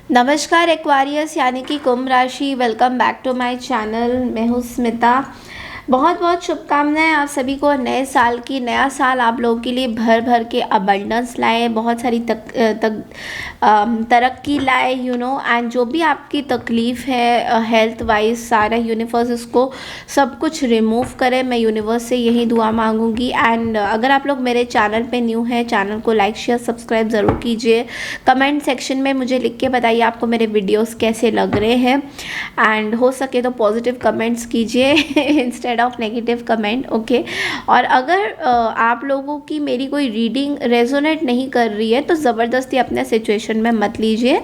नमस्कार एक्वारियस यानी कि कुंभ राशि, welcome back to my channel. मैं हूँ स्मिता। बहुत बहुत शुभकामनाएं आप सभी को नए साल की। नया साल आप लोगों के लिए भर भर के अबंडेंस लाए, बहुत सारी तरक्की लाए एंड जो भी आपकी तकलीफ़ है हेल्थ वाइज, सारा यूनिवर्स इसको सब कुछ रिमूव करे। मैं यूनिवर्स से यही दुआ मांगूंगी। एंड अगर आप लोग मेरे चैनल पे न्यू हैं, चैनल को लाइक शेयर सब्सक्राइब ज़रूर कीजिए। कमेंट सेक्शन में मुझे लिख के बताइए आपको मेरे वीडियोस कैसे लग रहे हैं। एंड हो सके तो पॉजिटिव कमेंट्स कीजिए instead of negative comment, okay. और अगर आप लोगों की मेरी कोई रीडिंग रेजोनेट नहीं कर रही है तो ज़बरदस्ती अपने सिचुएशन में मत लीजिए।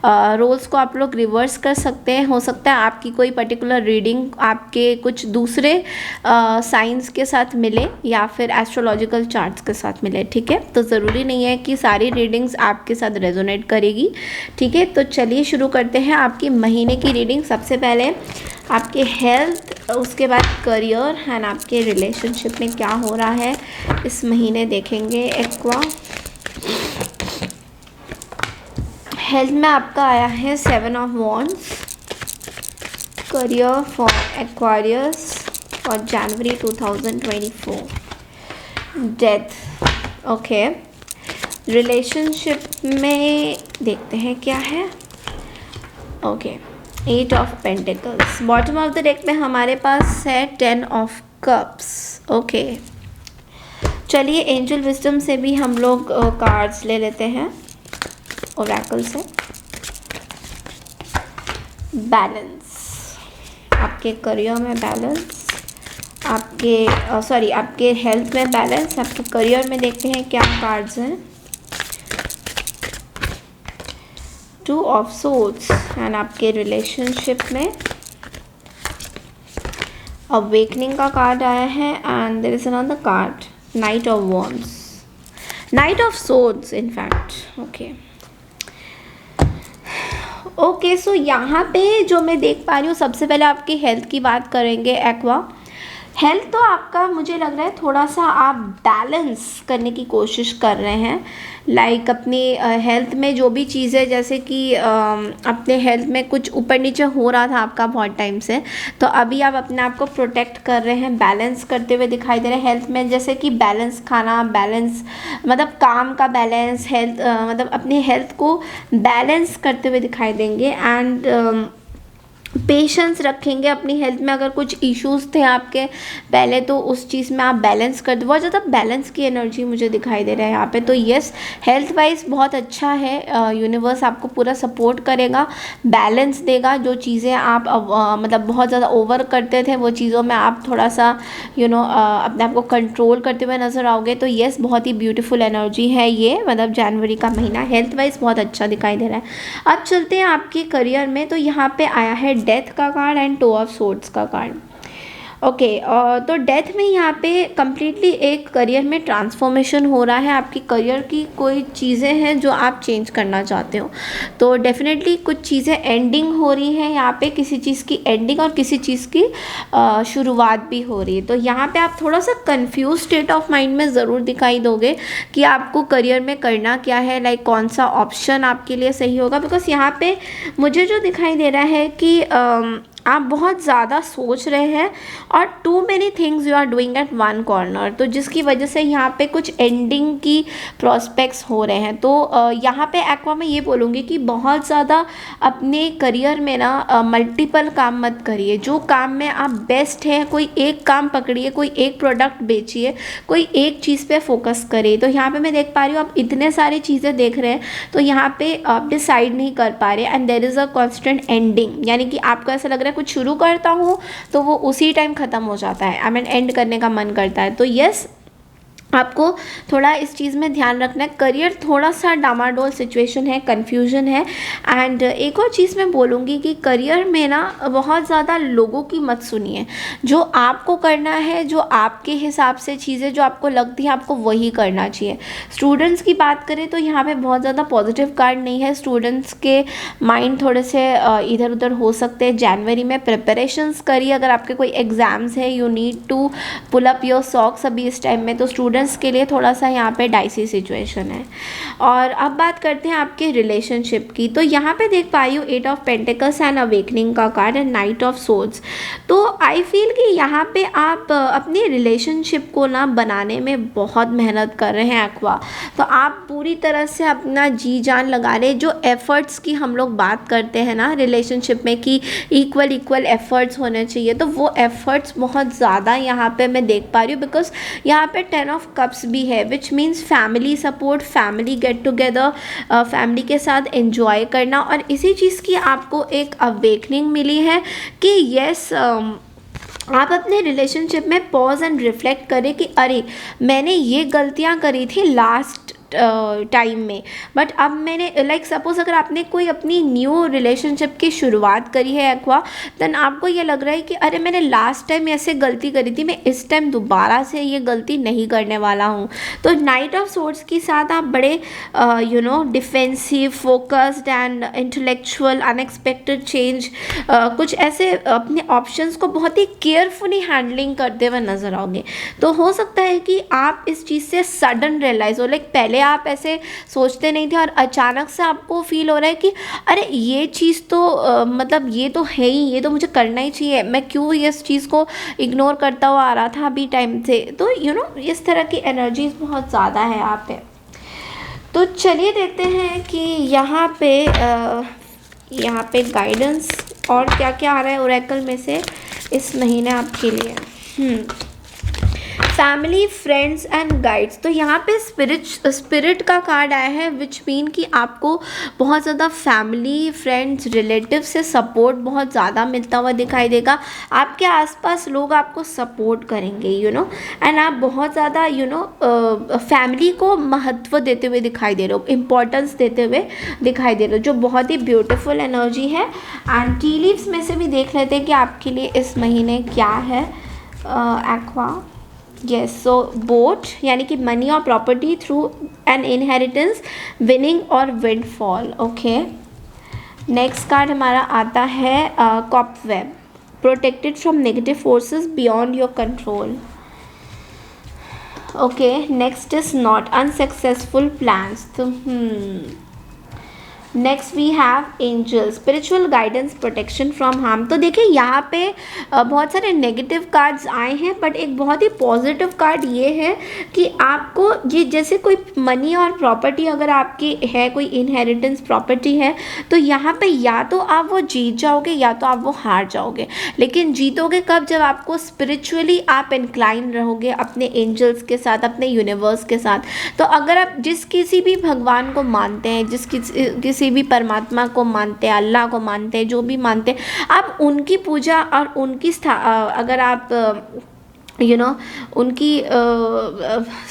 रोल्स को आप लोग रिवर्स कर सकते हैं। हो सकता है आपकी कोई पर्टिकुलर रीडिंग आपके कुछ दूसरे साइंस के साथ मिले या फिर एस्ट्रोलॉजिकल चार्ट्स के साथ मिले, ठीक है। तो ज़रूरी नहीं है कि सारी रीडिंग्स आपके साथ रेजोनेट करेगी, ठीक है। तो चलिए शुरू करते हैं आपकी महीने की रीडिंग। सबसे पहले आपके हेल्थ, उसके बाद करियर एंड आपके रिलेशनशिप में क्या हो रहा है इस महीने देखेंगे। एक्वा हेल्थ में आपका आया है 7 of wands. Career for Aquarius for January 2024, death, okay. Relationship में देखते हैं क्या है, okay. 8 of pentacles. Bottom of the deck में हमारे पास है 10 ऑफ कप्स, ओके। चलिए एंजल विजडम से भी हम लोग कार्ड्स ले लेते हैं, ओरेकल से। बैलेंस, आपके करियर में बैलेंस, आपके हेल्थ में बैलेंस, आपके करियर में देखते हैं क्या कार्ड्स हैं। 2 ऑफ सोर्ड्स एंड आपके रिलेशनशिप में अवेकनिंग का कार्ड आया है। And there is another card, knight of wands, knight of swords in fact, okay. Okay, so यहाँ पे जो मैं देख पा रही हूँ, सबसे पहले आपकी हेल्थ की बात करेंगे एक्वा। हेल्थ तो आपका मुझे लग रहा है थोड़ा सा आप बैलेंस करने की कोशिश कर रहे हैं। लाइक अपनी हेल्थ में जो भी चीज़ें, जैसे कि अपने हेल्थ में कुछ ऊपर नीचे हो रहा था आपका बहुत टाइम से, तो अभी आप अपने आप को प्रोटेक्ट कर रहे हैं, बैलेंस करते हुए दिखाई दे रहे हैं हेल्थ में। जैसे कि बैलेंस खाना, बैलेंस मतलब काम का बैलेंस, हेल्थ मतलब अपनी हेल्थ को बैलेंस करते हुए दिखाई देंगे। एंड पेशेंस रखेंगे अपनी हेल्थ में। अगर कुछ इश्यूज थे आपके पहले, तो उस चीज़ में आप बैलेंस कर दो। बहुत ज़्यादा बैलेंस की एनर्जी मुझे दिखाई दे रहा है यहाँ पे। तो यस, हेल्थ वाइज बहुत अच्छा है। यूनिवर्स आपको पूरा सपोर्ट करेगा, बैलेंस देगा। जो चीज़ें आप मतलब बहुत ज़्यादा ओवर करते थे, वो चीज़ों में आप थोड़ा सा अपने आप को कंट्रोल करते हुए नज़र आओगे। तो यस, बहुत ही ब्यूटीफुल एनर्जी है ये, मतलब जनवरी का महीना हेल्थ वाइज बहुत अच्छा दिखाई दे रहा है। अब चलते हैं आपके करियर में। तो यहाँ पे आया है डेथ का कार्ड एंड 2 ऑफ सोर्ड्स का कार्ड, ओके। तो डेथ में यहाँ पे कम्प्लीटली एक करियर में ट्रांसफॉर्मेशन हो रहा है। आपकी करियर की कोई चीज़ें हैं जो आप चेंज करना चाहते हो, तो डेफिनेटली कुछ चीज़ें एंडिंग हो रही हैं यहाँ पे, किसी चीज़ की एंडिंग और किसी चीज़ की शुरुआत भी हो रही है। तो यहाँ पे आप थोड़ा सा कंफ्यूज स्टेट ऑफ माइंड में ज़रूर दिखाई दोगे कि आपको करियर में करना क्या है, लाइक कौन सा ऑप्शन आपके लिए सही होगा। बिकॉज यहाँ पे मुझे जो दिखाई दे रहा है कि आप बहुत ज़्यादा सोच रहे हैं और too many things you are doing at one corner, तो जिसकी वजह से यहाँ पे कुछ एंडिंग की प्रॉस्पेक्ट्स हो रहे हैं। तो यहाँ पे एक्वा में ये बोलूँगी कि बहुत ज़्यादा अपने करियर में ना मल्टीपल काम मत करिए। जो काम में आप बेस्ट है, कोई एक काम पकड़िए, कोई एक प्रोडक्ट बेचिए, कोई एक चीज़ पे फोकस करिए। तो यहाँ पे मैं देख पा रही हूँ आप इतने सारी चीज़ें देख रहे हैं, तो यहाँ पे आप डिसाइड नहीं कर पा रहे and there is a constant ending. यानी कि आपको ऐसा लग रहा है कुछ शुरू करता हूँ तो वो उसी टाइम ख़त्म हो जाता है, आई मीन एंड करने का मन करता है। तो यस, आपको थोड़ा इस चीज़ में ध्यान रखना है। करियर थोड़ा सा डामाडोल सिचुएशन है, कन्फ्यूजन है। एंड एक और चीज़ मैं बोलूँगी कि करियर में ना बहुत ज़्यादा लोगों की मत सुनिए। जो आपको करना है, जो आपके हिसाब से चीज़ें जो आपको लगती हैं, आपको वही करना चाहिए। स्टूडेंट्स की बात करें तो यहाँ पे बहुत ज़्यादा पॉजिटिव कार्ड नहीं है। स्टूडेंट्स के माइंड थोड़े से इधर उधर हो सकते हैं। जनवरी में प्रिपरेशंस करिए। अगर आपके कोई एग्ज़ाम्स है, you need to pull up your socks अभी इस टाइम में, तो स्टूडेंट बिगिनर्स के लिए थोड़ा सा यहाँ पे डाइसी सिचुएशन है। और अब बात करते हैं आपके रिलेशनशिप की। तो यहाँ पे देख पाई हूँ 8 ऑफ पेंटिकल्स एंड अवेकनिंग का card and night of swords. तो आई फील कि यहाँ पे आप अपनी रिलेशनशिप को ना बनाने में बहुत मेहनत कर रहे हैं एक्वा। तो आप पूरी तरह से अपना जी जान लगा रहे। जो एफर्ट्स की हम लोग बात करते हैं ना रिलेशनशिप में कि इक्वल एफर्ट्स होने चाहिए, तो वो एफर्ट्स बहुत ज़्यादा यहाँ पे मैं देख पा रही हूँ। बिकॉज यहाँ पे 10 ऑफ कप्स भी है, which means family support, family get together, family के साथ एंजॉय करना। और इसी चीज़ की आपको एक अवेकनिंग मिली है कि यस आप अपने रिलेशनशिप में पॉज एंड रिफ्लेक्ट करें कि अरे मैंने ये गलतियाँ करी थी लास्ट टाइम में, बट अब मैंने लाइक सपोज अगर आपने कोई अपनी न्यू रिलेशनशिप की शुरुआत करी है एक्वा, देन आपको ये लग रहा है कि अरे मैंने लास्ट टाइम ऐसे गलती करी थी, मैं इस टाइम दोबारा से ये गलती नहीं करने वाला हूँ। तो नाइट ऑफ सोर्ड्स के साथ आप बड़े defensive, focused and intellectual, unexpected change, कुछ ऐसे अपने ऑप्शंस को बहुत ही केयरफुली हैंडलिंग करते हुए नजर आओगे। तो हो सकता है कि आप इस चीज़ से सडन रियलाइज हो, लाइक पहले आप ऐसे सोचते नहीं थे और अचानक से आपको फील हो रहा है कि अरे ये चीज़ तो मतलब ये तो है ही, ये तो मुझे करना ही चाहिए, मैं क्यों इस चीज़ को इग्नोर करता हुआ आ रहा था अभी टाइम से। तो इस तरह की एनर्जीज बहुत ज़्यादा है आप पे। तो चलिए देखते हैं कि यहाँ पे गाइडेंस और क्या क्या आ रहा है ओरेकल में से इस महीने आपके लिए। Family, friends and guides. तो यहाँ पे स्पिरिट का कार्ड आया है, विच मीन कि आपको बहुत ज़्यादा फैमिली, फ्रेंड्स, रिलेटिव से सपोर्ट बहुत ज़्यादा मिलता हुआ दिखाई देगा। आपके आसपास लोग आपको सपोर्ट करेंगे एंड आप बहुत ज़्यादा फैमिली को महत्व देते हुए दिखाई दे रहे हो, इम्पोर्टेंस देते हुए दिखाई दे रहे हो, जो बहुत ही ब्यूटीफुल एनर्जी है। एंड टी लीव्स में से भी देख लेते हैं कि आपके लिए इस महीने क्या है एक्वा। यस, सो बोट यानी कि मनी और property through an inheritance, winning और विंडफॉल। ओके, नेक्स्ट कार्ड हमारा आता है cobweb, protected from negative forces beyond your control. Okay, next is knot, unsuccessful plans. तो next we have angel, spiritual guidance, protection from harm. तो देखिए यहाँ पे बहुत सारे नेगेटिव कार्ड्स आए हैं, बट एक बहुत ही पॉजिटिव कार्ड ये है कि आपको ये जैसे कोई मनी और प्रॉपर्टी अगर आपकी है, कोई इनहेरिटेंस प्रॉपर्टी है, तो यहाँ पे या तो आप वो जीत जाओगे या तो आप वो हार जाओगे। लेकिन जीतोगे कब? जब आपको स्पिरिचुअली आप इंक्लाइन रहोगे अपने एंजल्स के साथ, अपने यूनिवर्स के साथ। तो अगर आप जिस किसी भी भगवान को मानते हैं, किसी भी परमात्मा को मानते हैं, अल्लाह को मानते हैं, जो भी मानते हैं, आप उनकी पूजा और उनकी अगर आप उनकी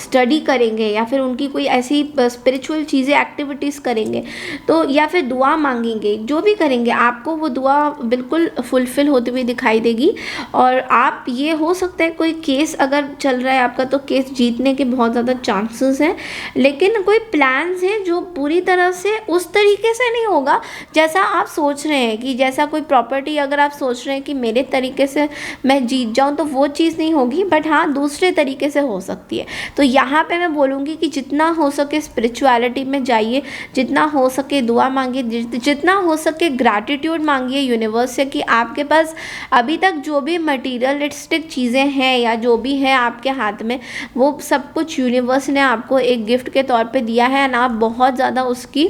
स्टडी करेंगे या फिर उनकी कोई ऐसी स्पिरिचुअल चीज़ें, एक्टिविटीज़ करेंगे, तो या फिर दुआ मांगेंगे, जो भी करेंगे, आपको वो दुआ बिल्कुल फुलफ़िल होती हुई दिखाई देगी। और आप ये हो सकता है कोई केस अगर चल रहा है आपका, तो केस जीतने के बहुत ज़्यादा चांसेस हैं। लेकिन कोई प्लान्स हैं जो पूरी तरह से उस तरीके से नहीं होगा जैसा आप सोच रहे हैं, कि जैसा कोई प्रॉपर्टी अगर आप सोच रहे हैं कि मेरे तरीके से मैं जीत जाऊँ, तो वो चीज़ नहीं होगी, बट हाँ दूसरे तरीके से हो सकती है। तो यहाँ पे मैं बोलूँगी कि जितना हो सके स्पिरिचुअलिटी में जाइए, जितना हो सके दुआ मांगिए, जितना हो सके ग्रैटिट्यूड मांगिए यूनिवर्स से कि आपके पास अभी तक जो भी मटीरियलिस्टिक चीज़ें हैं या जो भी है आपके हाथ में, वो सब कुछ यूनिवर्स ने आपको एक गिफ्ट के तौर पे दिया है, और आप बहुत ज़्यादा उसकी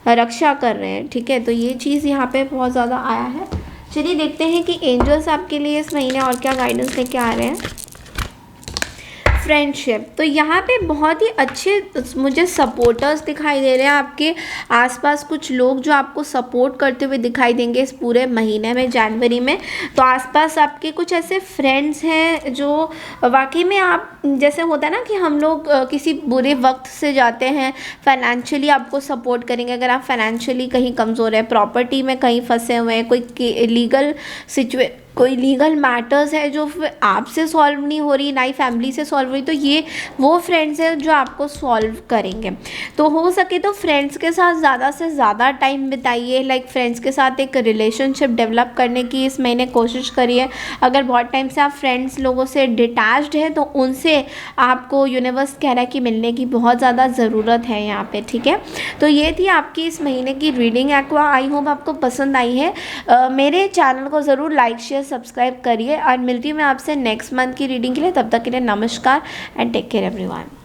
रक्षा कर रहे हैं। ठीक है, तो ये चीज़ यहाँ पे बहुत ज़्यादा आया है। चलिए देखते हैं कि एंजल्स आपके लिए इस महीने और क्या गाइडेंस लेके आ रहे हैं। फ्रेंडशिप, तो यहाँ पे बहुत ही अच्छे मुझे सपोर्टर्स दिखाई दे रहे हैं। आपके आसपास कुछ लोग जो आपको सपोर्ट करते हुए दिखाई देंगे इस पूरे महीने में, जनवरी में। तो आसपास आपके कुछ ऐसे फ्रेंड्स हैं जो वाकई में आप, जैसे होता है ना कि हम लोग किसी बुरे वक्त से जाते हैं, फाइनेंशियली आपको सपोर्ट करेंगे। अगर आप फाइनेंशियली कहीं कमज़ोर है, प्रॉपर्टी में कहीं फंसे हुए हैं, कोई लीगल कोई लीगल मैटर्स है जो आपसे सॉल्व नहीं हो रही, ना ही फैमिली से सॉल्व हो रही, तो ये वो फ्रेंड्स हैं जो आपको सॉल्व करेंगे। तो हो सके तो फ्रेंड्स के साथ ज़्यादा से ज़्यादा टाइम बिताइए, लाइक फ्रेंड्स के साथ एक रिलेशनशिप डेवलप करने की इस महीने कोशिश करिए। अगर बहुत टाइम से आप फ्रेंड्स लोगों से डिटैच्ड हैं तो उनसे आपको यूनिवर्स कह रहा है कि मिलने की बहुत ज़्यादा ज़रूरत है यहाँ पे, ठीक है। तो ये थी आपकी इस महीने की रीडिंग एक्वा। आई होप आपको पसंद आई है। मेरे चैनल को ज़रूर लाइक शेयर सब्सक्राइब करिए और मिलती हूँ मैं आपसे नेक्स्ट मंथ की रीडिंग के लिए। तब तक के लिए नमस्कार एंड टेक केयर एवरीवन।